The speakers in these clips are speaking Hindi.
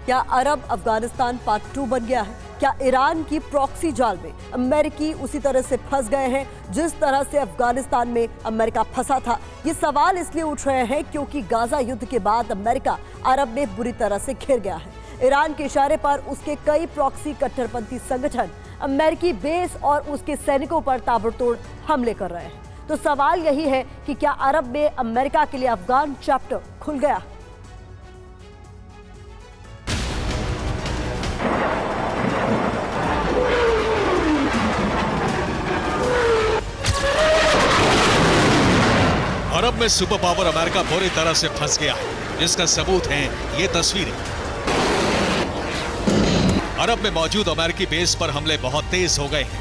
क्या अरब अफगानिस्तान पार्ट 2 बन गया है? क्या ईरान की प्रॉक्सी जाल में अमेरिकी उसी तरह से फंस गए हैं जिस तरह से अफगानिस्तान में अमेरिका फंसा था? ये सवाल इसलिए उठ रहे हैं क्योंकि गाजा युद्ध के बाद अमेरिका अरब में बुरी तरह से घिर गया है। ईरान के इशारे पर उसके कई प्रॉक्सी कट्टरपंथी संगठन अमेरिकी बेस और उसके सैनिकों पर ताबड़तोड़ हमले कर रहे हैं। तो सवाल यही है कि क्या अरब में अमेरिका के लिए अफगान चैप्टर खुल गया? अरब में सुपर पावर अमेरिका बुरी तरह से फंस गया है, जिसका सबूत है ये तस्वीरें। अरब में मौजूद अमेरिकी बेस पर हमले बहुत तेज हो गए हैं।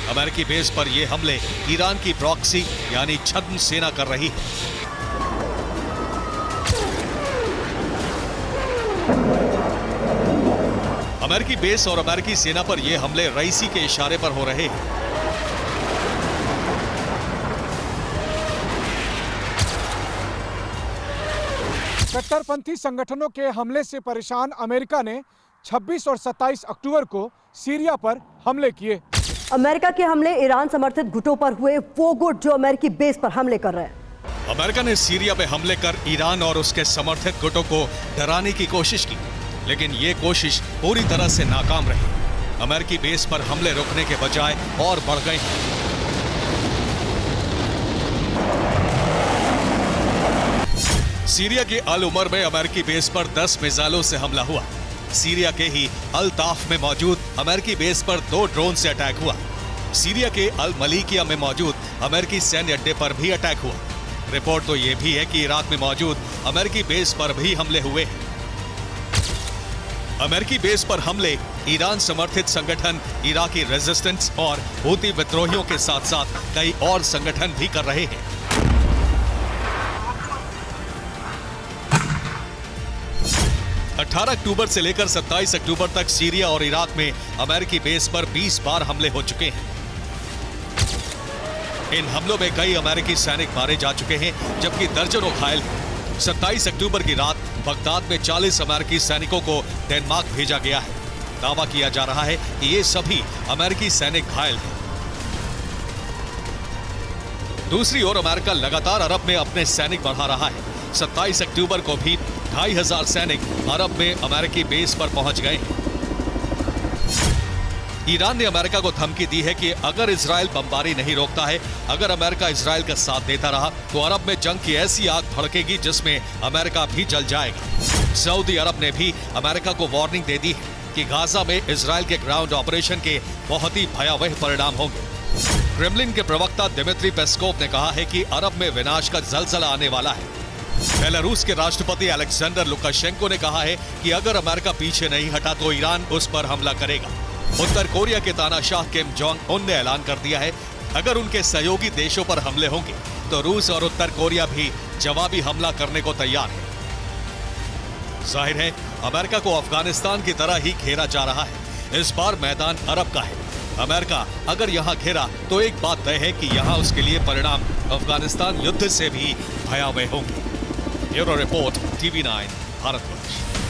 अमेरिकी बेस पर ये हमले ईरान की प्रॉक्सी यानी छद्म सेना कर रही है। अमेरिकी बेस और अमेरिकी सेना पर यह हमले रईसी के इशारे पर हो रहे हैं। कट्टरपंथी संगठनों के हमले से परेशान अमेरिका ने 26 और 27 अक्टूबर को सीरिया पर हमले किए। अमेरिका के हमले ईरान समर्थित गुटों पर हुए, वो गुट जो अमेरिकी बेस पर हमले कर रहे हैं। अमेरिका ने सीरिया में हमले कर ईरान और उसके समर्थित गुटों को डराने की कोशिश की, लेकिन ये कोशिश पूरी तरह से नाकाम रही। अमेरिकी बेस पर हमले रोकने के बजाय और बढ़ गए हैं। सीरिया के अल उमर में अमेरिकी बेस पर 10 मिसाइलों से हमला हुआ। सीरिया के ही अल ताफ में मौजूद अमेरिकी बेस पर 2 ड्रोन से अटैक हुआ। सीरिया के अल मलीकिया में मौजूद अमेरिकी सैन्य अड्डे पर भी अटैक हुआ। रिपोर्ट तो यह भी है कि इराक में मौजूद अमेरिकी बेस पर भी हमले हुए हैं। अमेरिकी बेस पर हमले ईरान समर्थित संगठन इराकी रेजिस्टेंस और हूती विद्रोहियों के साथ साथ कई और संगठन भी कर रहे हैं। अठारह अक्टूबर से लेकर 27 अक्टूबर तक सीरिया और इराक में अमेरिकी बेस पर 20 बार हमले हो चुके हैं। इन हमलों में कई अमेरिकी सैनिक मारे जा चुके हैं, जबकि दर्जनों घायल हैं। 27 अक्टूबर की रात बगदाद में 40 अमेरिकी सैनिकों को डेनमार्क भेजा गया है। दावा किया जा रहा है कि ये सभी अमेरिकी सैनिक घायल हैं। दूसरी ओर अमेरिका लगातार अरब में अपने सैनिक बढ़ा रहा है। 27 अक्टूबर को भी 2500 सैनिक अरब में अमेरिकी बेस पर पहुंच गए हैं। ईरान ने अमेरिका को धमकी दी है कि अगर इजराइल बमबारी नहीं रोकता है, अगर अमेरिका इजराइल का साथ देता रहा तो अरब में जंग की ऐसी आग भड़केगी जिसमें अमेरिका भी जल जाएगा। सऊदी अरब ने भी अमेरिका को वार्निंग दे दी है कि गाजा में इजराइल के ग्राउंड ऑपरेशन के बहुत ही भयावह परिणाम होंगे। क्रेमलिन के प्रवक्ता दिमित्री पेस्कोव ने कहा है कि अरब में विनाश का जलजला आने वाला है। बेलारूस के राष्ट्रपति अलेक्जेंडर लुकाशेंको ने कहा है कि अगर अमेरिका पीछे नहीं हटा तो ईरान उस पर हमला करेगा। उत्तर कोरिया के तानाशाह किम जोंग उन ने ऐलान कर दिया है अगर उनके सहयोगी देशों पर हमले होंगे तो रूस और उत्तर कोरिया भी जवाबी हमला करने को तैयार है। जाहिर है अमेरिका को अफगानिस्तान की तरह ही घेरा जा रहा है। इस बार मैदान अरब का है। अमेरिका अगर यहां घेरा तो एक बात तय है कि यहां उसके लिए परिणाम अफगानिस्तान युद्ध से भी भयावह होंगे। Bureau report, TV9 Bharatvarsh.